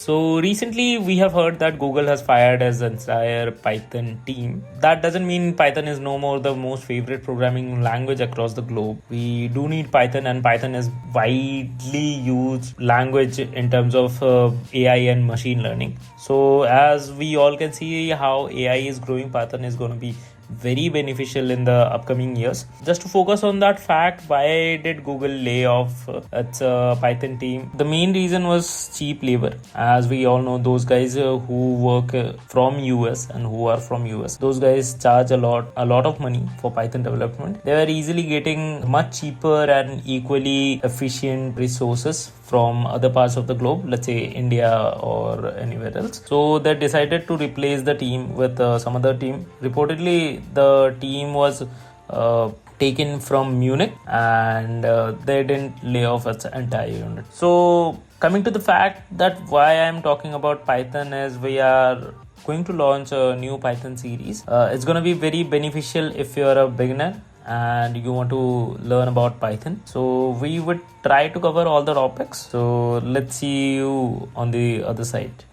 So recently we have heard that Google has fired its entire Python team. That doesn't mean Python is no more the most favorite programming language across the globe. We do need Python, and Python is widely used language in terms of AI and machine learning. So as we all can see how AI is growing, Python is going to be very beneficial in the upcoming years. Just to focus on that fact, why did Google lay off its Python team? The main reason was cheap labor. As we all know, those guys who work from US and who are from US, those guys charge a lot of money for Python development. They were easily getting much cheaper and equally efficient resources from other parts of the globe, let's say India or anywhere else. So they decided to replace the team with some other team. Reportedly, the team was taken from Munich, and they didn't lay off its entire unit. So coming to the fact that why I'm talking about Python is we are going to launch a new Python series. It's going to be very beneficial if you're a beginner and you want to learn about Python. So we would try to cover all the topics. So let's see you on the other side.